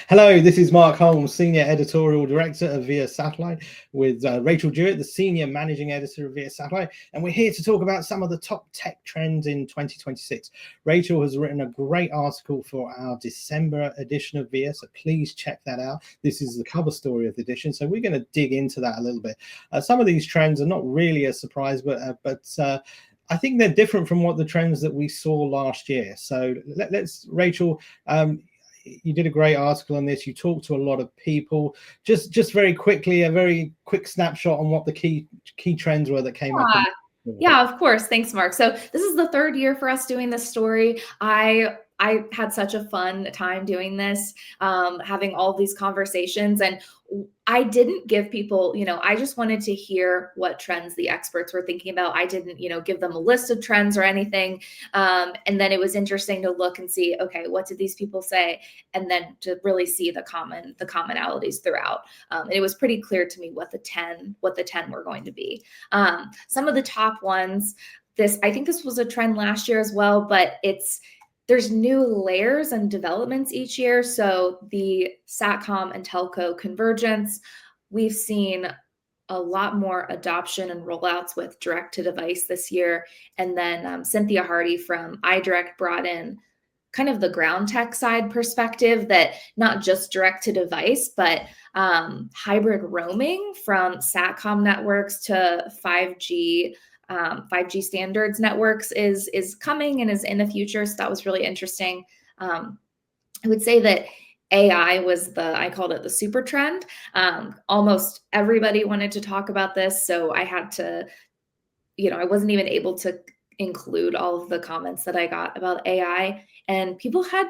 Hello, this is Mark Holmes, Senior Editorial Director of VIA Satellite, with Rachel Jewett, the Senior Managing Editor of VIA Satellite, and we're here to talk about some of the top tech trends in 2026. Rachel has written a great article for our December edition of VIA, so please check that out. This is the cover story of the edition, so we're going to dig into that a little bit. Some of these trends are not really a surprise, but I think they're different from what the trends that we saw last year. So let's, Rachel, you did a great article on this. You talked to a lot of people. Just very quickly, a very quick snapshot on what the key trends were that came up. Yeah, of course. Thanks, Mark. So this is the third year for us doing this story. I had such a fun time doing this, having all these conversations. And I didn't give people, I just wanted to hear what trends the experts were thinking about. I didn't, give them a list of trends or anything. And then it was interesting to look and see, okay, what did these people say? And then to really see the commonalities throughout. And it was pretty clear to me what the 10 were going to be. Some of the top ones, I think this was a trend last year as well, but there's new layers and developments each year. So the SATCOM and telco convergence, we've seen a lot more adoption and rollouts with direct to device this year. And then Cynthia Hardy from iDirect brought in kind of the ground tech side perspective, that not just direct to device, but hybrid roaming from SATCOM networks to 5G standards networks is coming and is in the future. So that was really interesting. I would say that AI was I called it the super trend. Almost everybody wanted to talk about this. So I had to, I wasn't even able to include all of the comments that I got about AI. And people had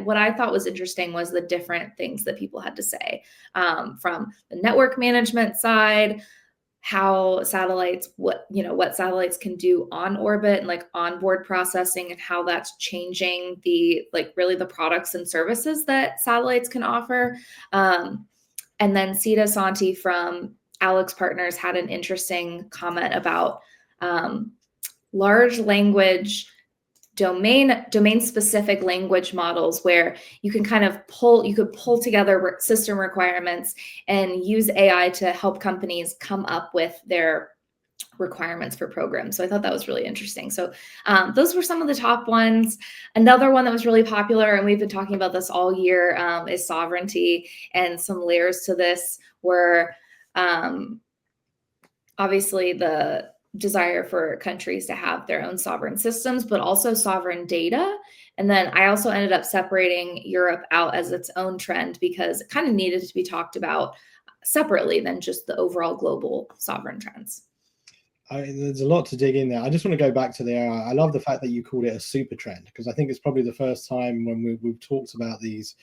what I thought was interesting was the different things that people had to say, from the network management side, how satellites, what satellites can do on orbit and like onboard processing, and how that's changing really the products and services that satellites can offer. And then Sita Santi from AlixPartners had an interesting comment about large language domain specific language models, where you can pull together system requirements and use AI to help companies come up with their requirements for programs. So I thought that was really interesting. So those were some of the top ones. Another one that was really popular, and we've been talking about this all year, is sovereignty. And some layers to this were obviously the desire for countries to have their own sovereign systems, but also sovereign data. And then I also ended up separating Europe out as its own trend, because it kind of needed to be talked about separately than just the overall global sovereign trends. There's a lot to dig in there. I just want to go back to the AI. I love the fact that you called it a super trend, because I think it's probably the first time when we've talked about this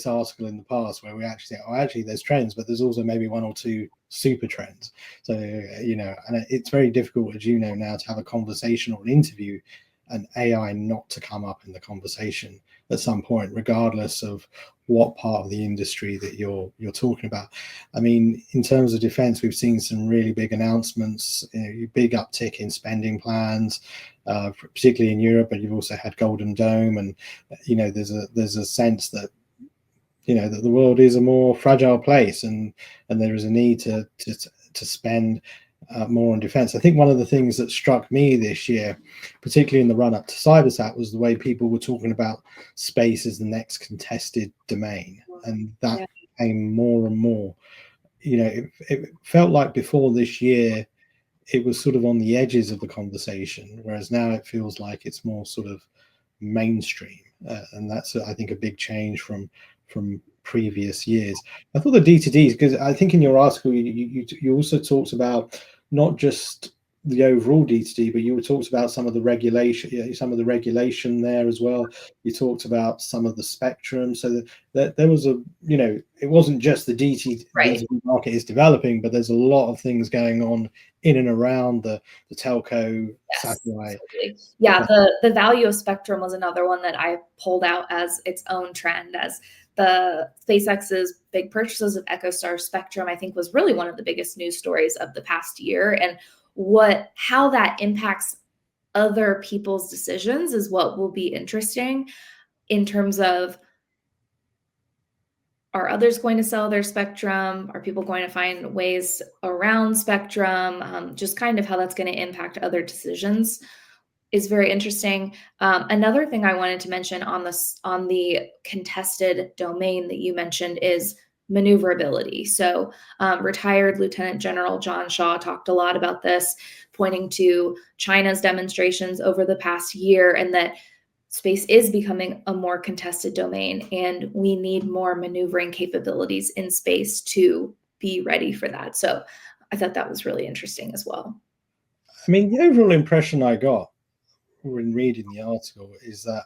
article in the past where we actually say, oh, actually there's trends, but there's also maybe one or two super trends. So and it's very difficult, as you know now, to have a conversation or an interview and AI not to come up in the conversation at some point, regardless of what part of the industry that you're talking about. I mean, in terms of defense, we've seen some really big announcements, big uptick in spending plans, particularly in Europe, but you've also had Golden Dome, and there's a sense that that the world is a more fragile place, and there is a need to spend more on defense. I think one of the things that struck me this year, particularly in the run up to CyberSat, was the way people were talking about space as the next contested domain, and that became more and more. It felt like before this year it was sort of on the edges of the conversation, whereas now it feels like it's more sort of mainstream, and that's I think a big change from previous years. I thought the D2Ds, because I think in your article you also talked about not just the overall D2D, but you talked about some of the regulation there as well. You talked about some of the spectrum, so that there was it wasn't just the D2D market is developing, but there's a lot of things going on in and around the telco satellite. Absolutely. Yeah, the value of spectrum was another one that I pulled out as its own trend, as the SpaceX's big purchases of EchoStar spectrum, I think, was really one of the biggest news stories of the past year. And how that impacts other people's decisions is what will be interesting, in terms of are others going to sell their spectrum? Are people going to find ways around spectrum? Just kind of how that's going to impact other decisions is very interesting. Another thing I wanted to mention on the contested domain that you mentioned is maneuverability. So retired Lieutenant General John Shaw talked a lot about this, pointing to China's demonstrations over the past year, and that space is becoming a more contested domain, and we need more maneuvering capabilities in space to be ready for that. So I thought that was really interesting as well. I mean, the overall impression I got when reading the article is that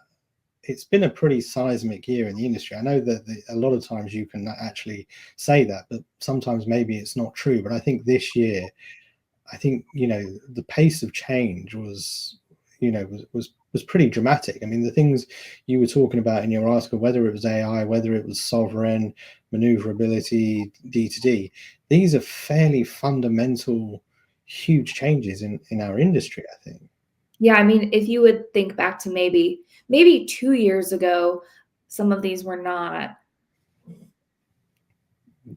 it's been a pretty seismic year in the industry. I know that a lot of times you can actually say that, but sometimes maybe it's not true. But I think this year, I think, the pace of change was pretty dramatic. I mean, the things you were talking about in your article, whether it was AI, whether it was sovereign, maneuverability, D2D, these are fairly fundamental, huge changes in our industry, I think. Yeah, I mean, if you would think back to maybe 2 years ago, some of these were not,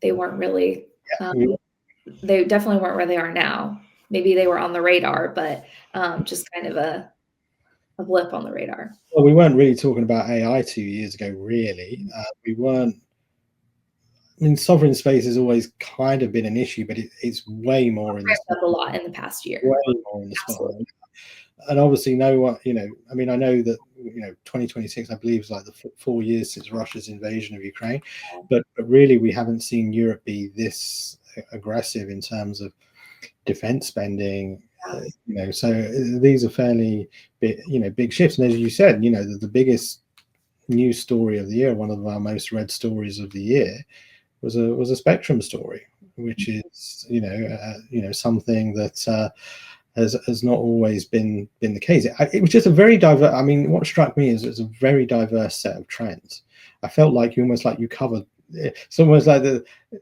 they weren't really, they definitely weren't where they are now. Maybe they were on the radar, but just kind of a blip on the radar. Well, we weren't really talking about AI 2 years ago, really. We weren't. I mean, sovereign space has always kind of been an issue, but it's way more in the spotlight. A lot in the past year. Way more in the spotlight. And obviously, I mean, I know that 2026, I believe, is like the 4 years since Russia's invasion of Ukraine, but really, we haven't seen Europe be this aggressive in terms of defense spending. So these are fairly big shifts. And as you said, the biggest news story of the year, one of our most read stories of the year, was a spectrum story, which is something that has not always been the case. It was just a very diverse. I mean, what struck me is it's a very diverse set of trends. I felt like you covered. It's almost like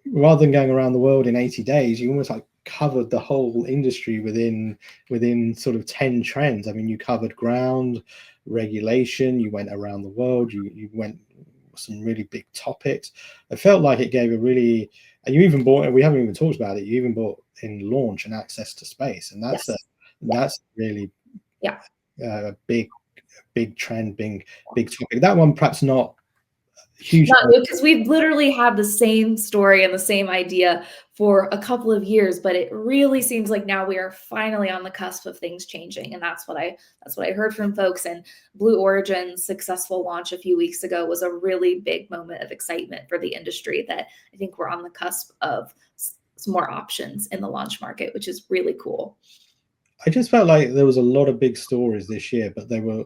rather than going around the world in 80 days, you almost like covered the whole industry within sort of 10 trends. I mean, you covered ground, regulation, you went around the world, you went some really big topics. I felt like it gave a really, and you even bought, we haven't even talked about it, you even bought in launch and access to space, and that's that's really a big trend, big topic. That one perhaps not huge, because we've literally had the same story and the same idea for a couple of years, but it really seems like now we are finally on the cusp of things changing, and that's what I heard from folks. And Blue Origin's successful launch a few weeks ago was a really big moment of excitement for the industry, that I think we're on the cusp of some more options in the launch market, which is really cool. I just felt like there was a lot of big stories this year, but they were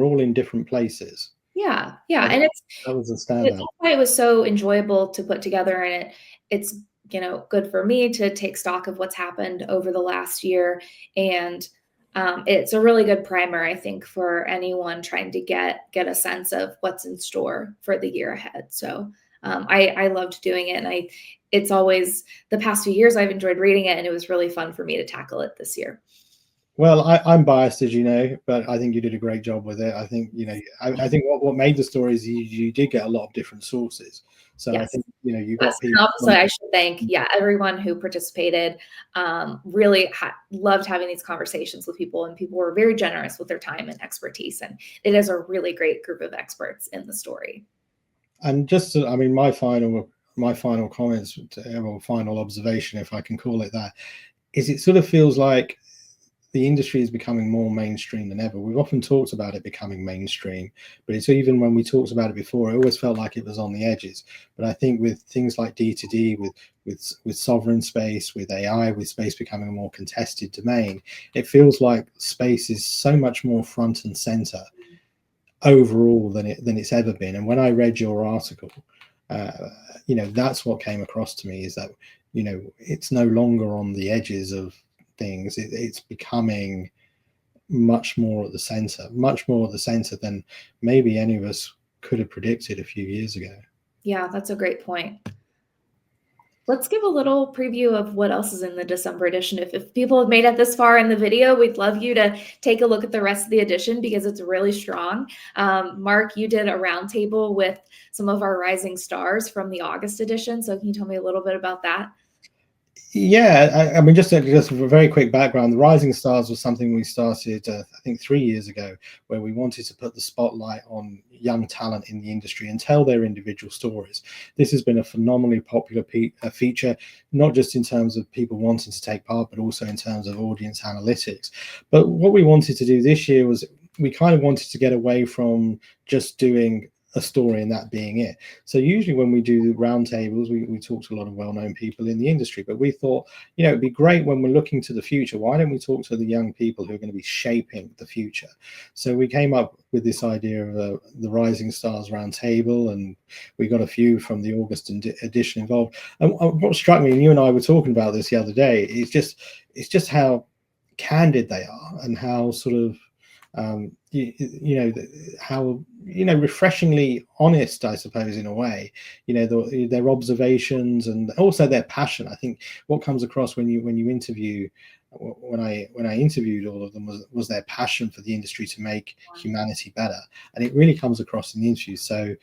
all in different places. Yeah, and that was a standout. That's why it was so enjoyable to put together, and it's good for me to take stock of what's happened over the last year, and it's a really good primer, I think, for anyone trying to get a sense of what's in store for the year ahead. So I loved doing it, and it's always, the past few years I've enjoyed reading it, and it was really fun for me to tackle it this year. Well, I'm biased, as you know, but I think you did a great job with it. I think, I think what made the story is you did get a lot of different sources. So yes. I think, you got people. And also, I should thank, everyone who participated. Really loved having these conversations with people, and people were very generous with their time and expertise. And it is a really great group of experts in the story. And just, I mean, my final comments, or final observation, if I can call it that, is it sort of feels like the industry is becoming more mainstream than ever. We've often talked about it becoming mainstream, but it's even when we talked about it before, it always felt like it was on the edges. But I think with things like D2D, with sovereign space, with AI, with space becoming a more contested domain, it feels like space is so much more front and center overall than it's ever been. And when I read your article, that's what came across to me, is that, it's no longer on the edges of things. It's becoming much more at the center than maybe any of us could have predicted a few years ago. Yeah, that's a great point. Let's give a little preview of what else is in the December edition. If people have made it this far in the video, we'd love you to take a look at the rest of the edition because it's really strong. Mark, you did a roundtable with some of our rising stars from the August edition. So can you tell me a little bit about that? Yeah, I mean, just a very quick background. The Rising Stars was something we started, I think, 3 years ago, where we wanted to put the spotlight on young talent in the industry and tell their individual stories. This has been a phenomenally popular feature, not just in terms of people wanting to take part, but also in terms of audience analytics. But what we wanted to do this year was we kind of wanted to get away from just doing a story and that being it. So usually when we do roundtables, we talk to a lot of well-known people in the industry, but we thought, it'd be great when we're looking to the future. Why don't we talk to the young people who are going to be shaping the future? So we came up with this idea of the Rising Stars Roundtable, and we got a few from the August edition involved. And what struck me, and you and I were talking about this the other day, is just how candid they are and how sort of how refreshingly honest, I suppose, in a way, their observations and also their passion. I think what comes across when you interview, when I interviewed all of them, was their passion for the industry to make humanity better, and it really comes across in the interview. So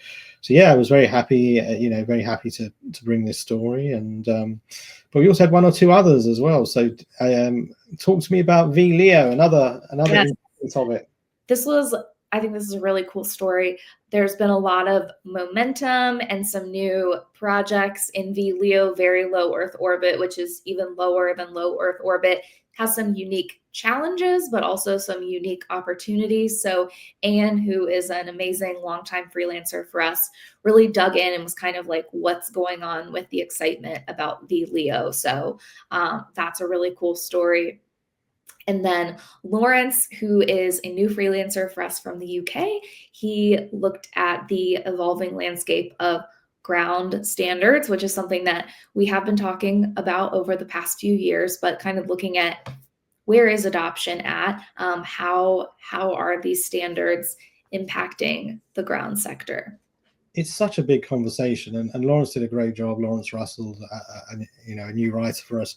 yeah, I was very happy, very happy to bring this story, and but we also had one or two others as well. So talk to me about VLEO, another Yes. of it. I think this is a really cool story. There's been a lot of momentum and some new projects in VLEO, very low Earth orbit, which is even lower than low Earth orbit, has some unique challenges, but also some unique opportunities. So Anne, who is an amazing longtime freelancer for us, really dug in and was kind of like, what's going on with the excitement about VLEO? So that's a really cool story. And then Lawrence, who is a new freelancer for us from the UK, he looked at the evolving landscape of ground standards, which is something that we have been talking about over the past few years, but kind of looking at where is adoption at, how are these standards impacting the ground sector. It's such a big conversation, and Lawrence did a great job. Lawrence Russell, a new writer for us.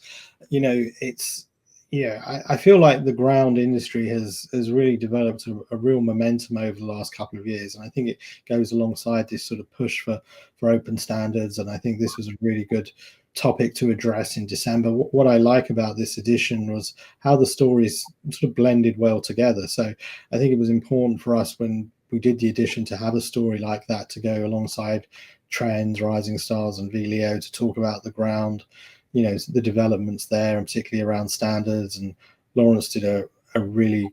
I feel like the ground industry has really developed a real momentum over the last couple of years, and I think it goes alongside this sort of push for open standards. And I think this was a really good topic to address in December. What I like about this edition was how the stories sort of blended well together. So I think it was important for us when we did the edition to have a story like that to go alongside Trends, Rising Stars, and VLEO to talk about the ground, the developments there, and particularly around standards. And Lawrence did a really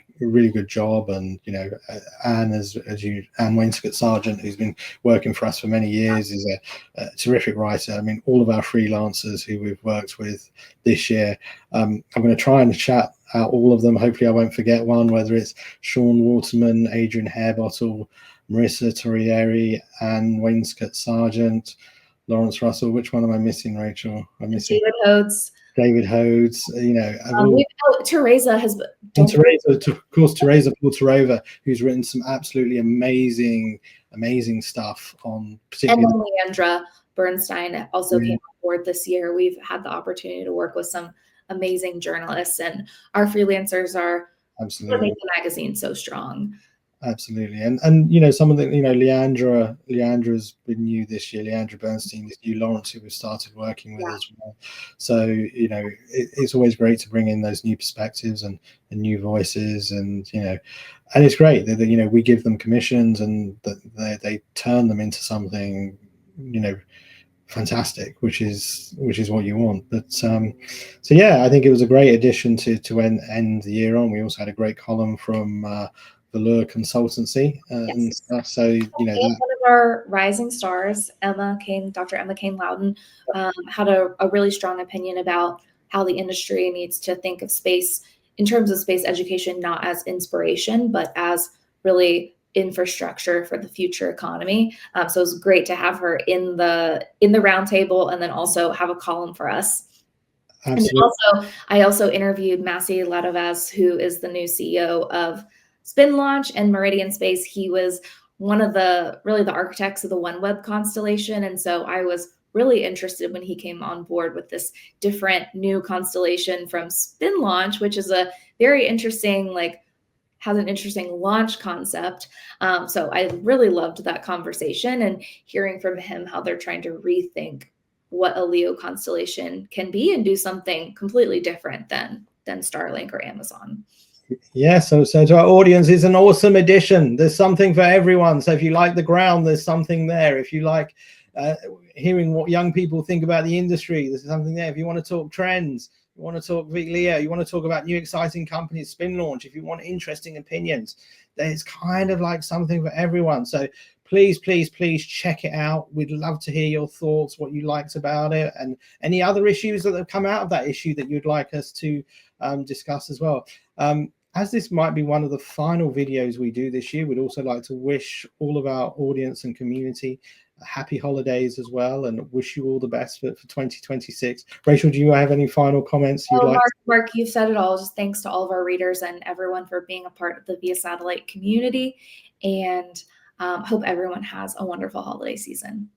good job. And Anne, Anne Wainscott Sargent, who's been working for us for many years, is a terrific writer. I mean, all of our freelancers who we've worked with this year, I'm going to try and chat out all of them. Hopefully I won't forget one, whether it's Sean Waterman, Adrian Hairbottle, Marissa Torrieri, Anne Wainscott Sargent, Lawrence Russell. Which one am I missing, Rachel? I'm missing David Hodes. David Hodes. Teresa has, and Teresa, of course, Teresa Portarova, who's written some absolutely amazing stuff on particularly. And Leandra Bernstein also came on board this year. We've had the opportunity to work with some amazing journalists, and our freelancers are absolutely making the magazine so strong. Absolutely. And some of the, Leandra's been new this year. Leandra Bernstein, this new Lawrence, who we've started working with as well. So, it's always great to bring in those new perspectives and new voices, and, and it's great that, we give them commissions and that they turn them into something, fantastic, which is what you want. But so yeah, I think it was a great addition to end the year on. We also had a great column from Velour Consultancy and stuff. So one of our rising stars, Dr. Emma Kane Loudon, had a really strong opinion about how the industry needs to think of space in terms of space education, not as inspiration, but as really infrastructure for the future economy. So it was great to have her in the roundtable, and then also have a column for us. Absolutely. And I also interviewed Massey Ladovaz, who is the new CEO of Spin Launch and Meridian Space. He was one of the architects of the OneWeb constellation, and so I was really interested when he came on board with this different new constellation from Spin Launch, which is a very interesting, like, has an interesting launch concept. So I really loved that conversation and hearing from him how they're trying to rethink what a LEO constellation can be and do something completely different than Starlink or Amazon. Yeah, so to our audience, it's an awesome edition. There's something for everyone. So if you like the ground, there's something there. If you like hearing what young people think about the industry, there's something there. If you want to talk trends, you want to talk VLEO, you want to talk about new exciting companies, Spin Launch, if you want interesting opinions, there's kind of like something for everyone. So please check it out. We'd love to hear your thoughts, what you liked about it, and any other issues that have come out of that issue that you'd like us to discuss as well. As this might be one of the final videos we do this year, we'd also like to wish all of our audience and community happy holidays as well, and wish you all the best for 2026. Rachel, do you have any final comments you'd like? Mark, you've said it all. Just thanks to all of our readers and everyone for being a part of the Via Satellite community, and hope everyone has a wonderful holiday season.